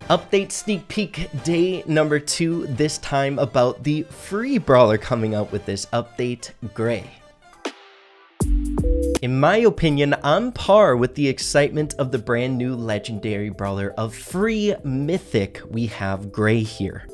Update sneak peek day number 2, this time about the free brawler coming out with this update, Gray. In my opinion, on par with the excitement of the brand new legendary brawler of free mythic, we have Gray here.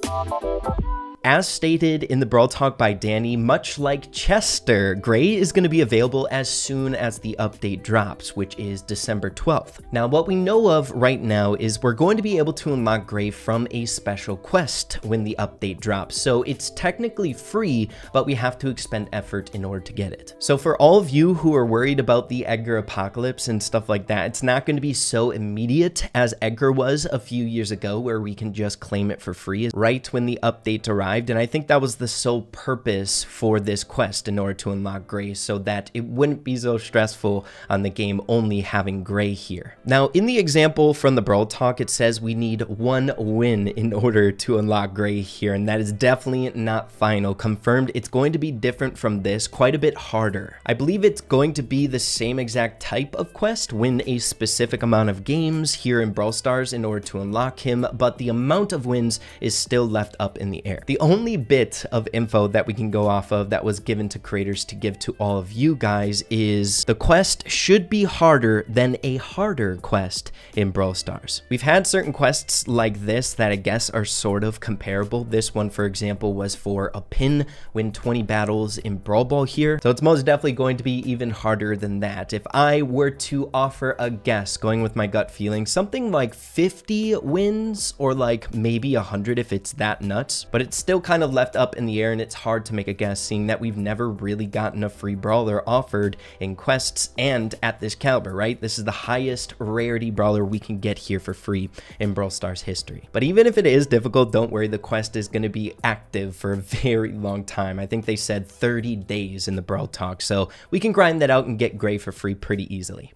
As stated in the Brawl Talk by Danny, much like Chester, Gray is going to be available as soon as the update drops, which is December 12th. Now, what we know of right now is we're going to be able to unlock Gray from a special quest when the update drops. So it's technically free, but we have to expend effort in order to get it. So for all of you who are worried about the Edgar apocalypse and stuff like that, it's not going to be so immediate as Edgar was a few years ago, where we can just claim it for free right when the update arrives. And I think that was the sole purpose for this quest in order to unlock Gray, so that it wouldn't be so stressful on the game only having Gray here. Now, in the example from the Brawl Talk, it says we need 1 win in order to unlock Gray here, and that is definitely not final. Confirmed, it's going to be different from this, quite a bit harder. I believe it's going to be the same exact type of quest, win a specific amount of games here in Brawl Stars in order to unlock him, but the amount of wins is still left up in the air. The only bit of info that we can go off of that was given to creators to give to all of you guys is the quest should be harder than a harder quest in Brawl Stars. We've had certain quests like this that I guess are sort of comparable. This one, for example, was for a pin, win 20 battles in Brawl Ball here. So it's most definitely going to be even harder than that. If I were to offer a guess, going with my gut feeling, something like 50 wins, or like maybe 100 if it's that nuts, but it's still kind of left up in the air, and it's hard to make a guess seeing that we've never really gotten a free brawler offered in quests and at this caliber, right? This is the highest rarity brawler we can get here for free in Brawl Stars history. But even if it is difficult, don't worry, the quest is going to be active for a very long time. I think they said 30 days in the Brawl Talk, so we can grind that out and get Gray for free pretty easily.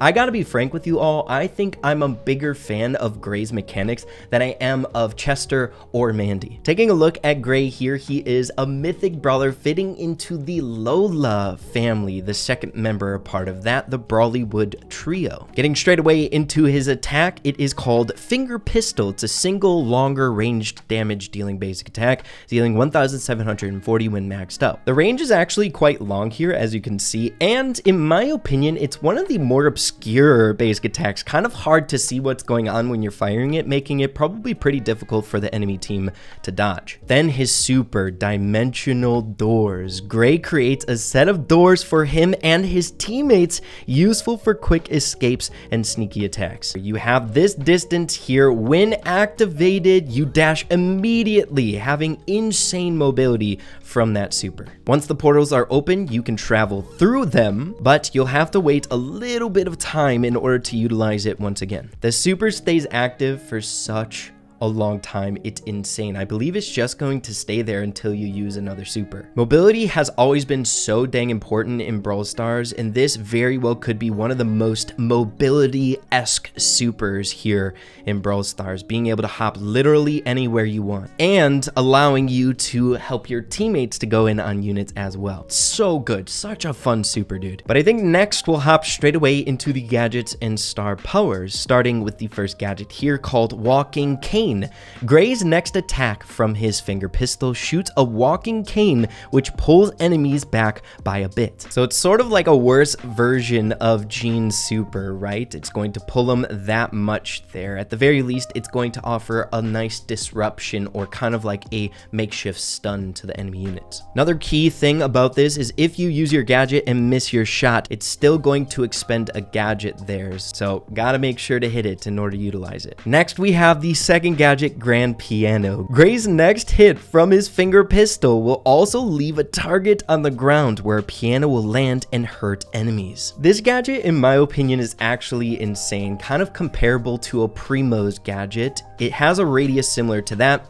I gotta be frank with you all, I think I'm a bigger fan of Gray's mechanics than I am of Chester or Mandy. Taking a look at Gray here, he is a mythic brawler fitting into the Lola family, the second member, a part of that, the Brawlywood trio. Getting straight away into his attack, it is called Finger Pistol. It's a single longer ranged damage dealing basic attack, dealing 1,740 when maxed up. The range is actually quite long here, as you can see, and in my opinion, it's one of the more obscure basic attacks, kind of hard to see what's going on when you're firing it, making it probably pretty difficult for the enemy team to dodge. Then his super dimensional doors. Gray creates a set of doors for him and his teammates, useful for quick escapes and sneaky attacks. You have this distance here. When activated, you dash immediately, having insane mobility from that super. Once the portals are open, you can travel through them, but you'll have to wait a little bit of time in order to utilize it once again. The super stays active for such a long time, it's insane. I believe it's just going to stay there until you use another super. Mobility has always been so dang important in Brawl Stars, and this very well could be one of the most mobility-esque supers here in Brawl Stars, being able to hop literally anywhere you want and allowing you to help your teammates to go in on units as well. So good, such a fun super, dude. But I think next we'll hop straight away into the gadgets and star powers, starting with the first gadget here called Walking Cane. Gray's next attack from his finger pistol shoots a walking cane, which pulls enemies back by a bit. So it's sort of like a worse version of Jean's super, right? It's going to pull them that much there. At the very least, it's going to offer a nice disruption, or kind of like a makeshift stun to the enemy units. Another key thing about this is if you use your gadget and miss your shot, it's still going to expend a gadget there. So gotta make sure to hit it in order to utilize it. Next, we have the second gadget, Grand Piano. Gray's next hit from his finger pistol will also leave a target on the ground where a piano will land and hurt enemies. This gadget, in my opinion, is actually insane, kind of comparable to a Primo's gadget. It has a radius similar to that.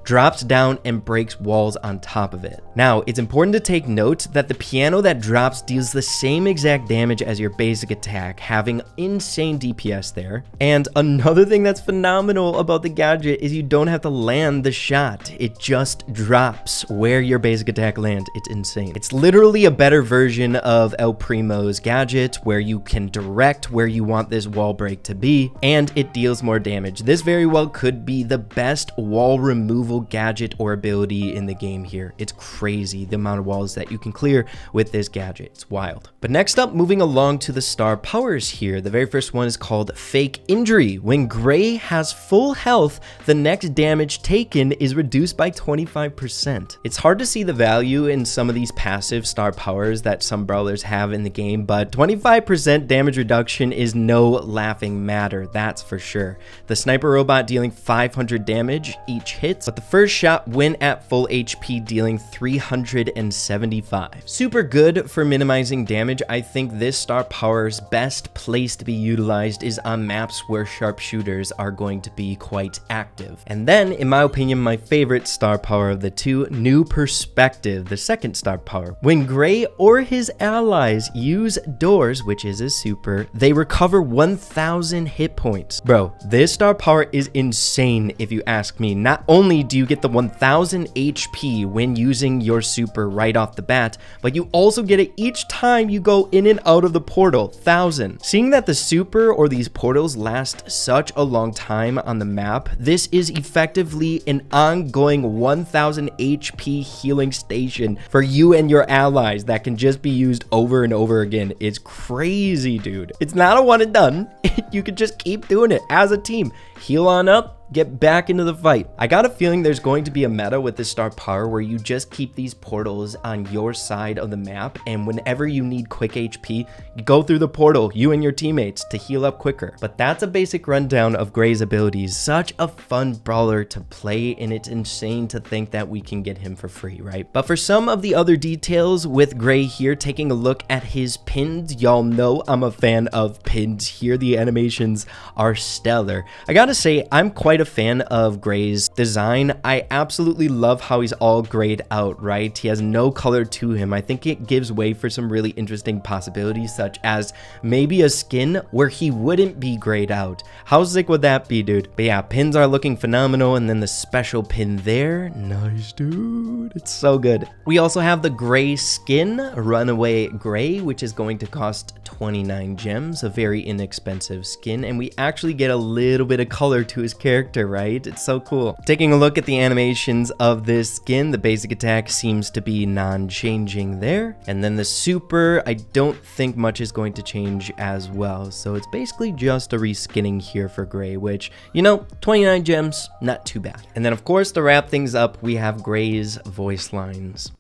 drops down and breaks walls on top of it. Now, it's important to take note that the piano that drops deals the same exact damage as your basic attack, having insane DPS there. And another thing that's phenomenal about the gadget is you don't have to land the shot. It just drops where your basic attack lands. It's insane. It's literally a better version of El Primo's gadget where you can direct where you want this wall break to be, and it deals more damage. This very well could be the best wall removal gadget or ability in the game here. It's crazy the amount of walls that you can clear with this gadget. It's wild. But next up, moving along to the star powers here. The very first one is called Fake Injury. When Gray has full health, the next damage taken is reduced by 25%. It's hard to see the value in some of these passive star powers that some brawlers have in the game, but 25% damage reduction is no laughing matter, that's for sure. The sniper robot dealing 500 damage each hit, but the first shot when at full HP dealing 375. Super good for minimizing damage. I think this star power's best place to be utilized is on maps where sharpshooters are going to be quite active. And then, in my opinion, my favorite star power of the two, New Perspective, the second star power. When Gray or his allies use doors, which is a super, they recover 1,000 hit points. Bro, this star power is insane if you ask me. Not only do you get the 1,000 HP when using your super right off the bat, but you also get it each time you go in and out of the portal. 1,000. Seeing that the super or these portals last such a long time on the map, this is effectively an ongoing 1,000 HP healing station for you and your allies that can just be used over and over again. It's crazy, dude. It's not a one and done. You can just keep doing it as a team. Heal on up, get back into the fight. I got a feeling there's going to be a meta with this star power where you just keep these portals on your side of the map, and whenever you need quick HP, you go through the portal, you and your teammates, to heal up quicker. But that's a basic rundown of Gray's abilities. Such a fun brawler to play, and it's insane to think that we can get him for free, right? But for some of the other details with Gray here, taking a look at his pins, y'all know I'm a fan of pins here. The animations are stellar. I gotta say, I'm quite a fan of Gray's design. I absolutely love how he's all grayed out, right? He has no color to him. I think it gives way for some really interesting possibilities, such as maybe a skin where he wouldn't be grayed out. How sick would that be, dude? But yeah, pins are looking phenomenal, and then the special pin there. Nice, dude. It's so good. We also have the Gray skin, Runaway Gray, which is going to cost 29 gems, a very inexpensive skin, and we actually get a little bit of color to his character, right? It's so cool. Taking a look at the animations of this skin, the basic attack seems to be non-changing there, and then the super, I don't think much is going to change as well, so it's basically just a reskinning here for Gray, which, you know, 29 gems, not too bad. And then of course, to wrap things up, we have Gray's voice lines.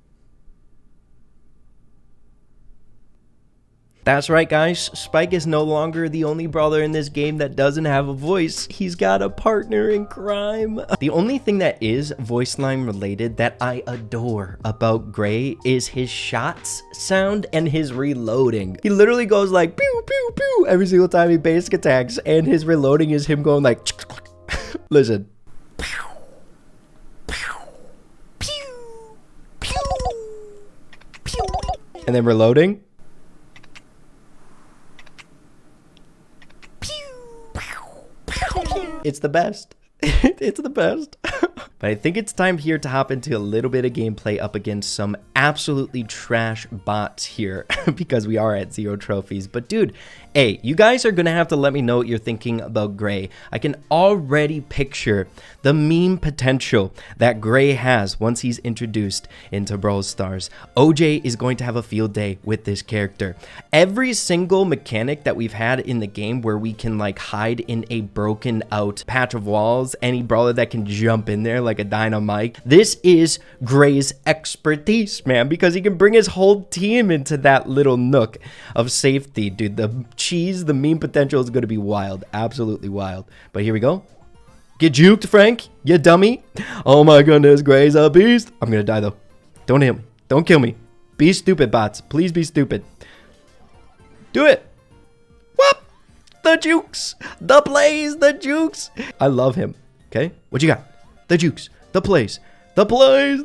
That's right, guys. Spike is no longer the only brawler in this game that doesn't have a voice. He's got a partner in crime. The only thing that is voice line related that I adore about Gray is his shots sound and his reloading. He literally goes like pew pew pew every single time he basic attacks, and his reloading is him going like listen. And then reloading. It's the best. It's the best. But I think it's time here to hop into a little bit of gameplay up against some absolutely trash bots here because we are at 0 trophies. But dude, hey, you guys are gonna have to let me know what you're thinking about Gray. I can already picture the meme potential that Gray has once he's introduced into Brawl Stars. OJ is going to have a field day with this character. Every single mechanic that we've had in the game where we can like hide in a broken out patch of walls, any brawler that can jump in there like a dynamite, this is Gray's expertise, man, because he can bring his whole team into that little nook of safety, dude. The meme potential is going to be wild, absolutely wild. But here we go. Get juked, Frank, you dummy. Oh my goodness, Gray's a beast. I'm gonna die though. Don't hit me, don't kill me. Be stupid, bots, please be stupid. Do it. Whoop. The jukes, the plays, the jukes. I love him. Okay, what you got? The jukes, The place. The plays,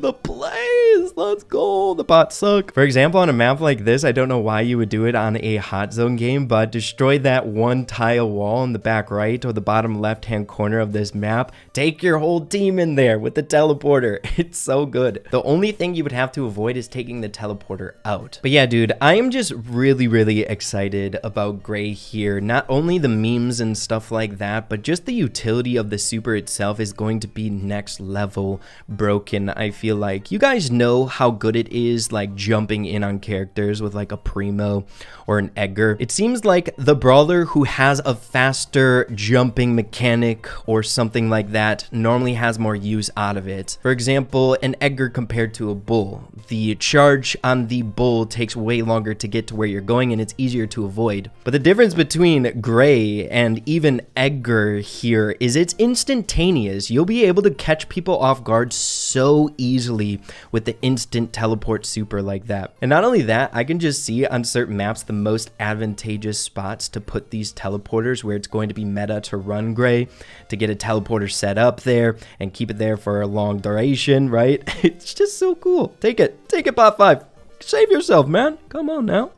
let's go. The bots suck. For example, on a map like this, I don't know why you would do it on a hot zone game, but destroy that one tile wall in the back right or the bottom left-hand corner of this map. Take your whole team in there with the teleporter. It's so good. The only thing you would have to avoid is taking the teleporter out. But yeah, dude, I am just really excited about Gray here. Not only the memes and stuff like that, but just the utility of the super itself is going to be next level broken. I feel like you guys know how good it is, like jumping in on characters with like a Primo or an Edgar. It seems like the brawler who has a faster jumping mechanic or something like that normally has more use out of it. For example, an Edgar compared to a bull. The charge on the bull takes way longer to get to where you're going and it's easier to avoid. But the difference between Gray and even Edgar here is it's instantaneous. You'll be able to catch people off guard so easily with the instant teleport super like that. And not only that, I can just see on certain maps the most advantageous spots to put these teleporters where it's going to be meta to run Gray, to get a teleporter set up there and keep it there for a long duration, right? It's just so cool. Take it, bot 5. Save yourself, man. Come on now.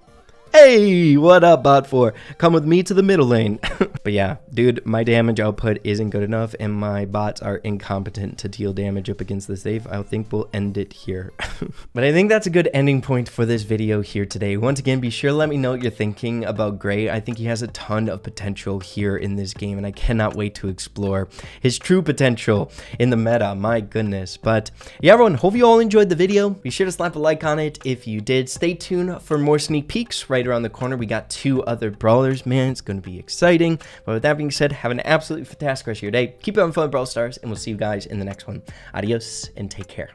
Hey, what up, bot 4? Come with me to the middle lane. But yeah, dude, my damage output isn't good enough and my bots are incompetent to deal damage up against the safe. I think we'll end it here. But I think that's a good ending point for this video here today. Once again, be sure to let me know what you're thinking about Gray. I think he has a ton of potential here in this game and I cannot wait to explore his true potential in the meta. My goodness. But yeah, everyone, hope you all enjoyed the video. Be sure to slap a like on it if you did. Stay tuned for more sneak peeks right around the corner. We got 2 other brawlers, man. It's going to be exciting. But with that being said, have an absolutely fantastic rest of your day. Keep having fun with Brawl Stars, and we'll see you guys in the next one. Adios, and take care.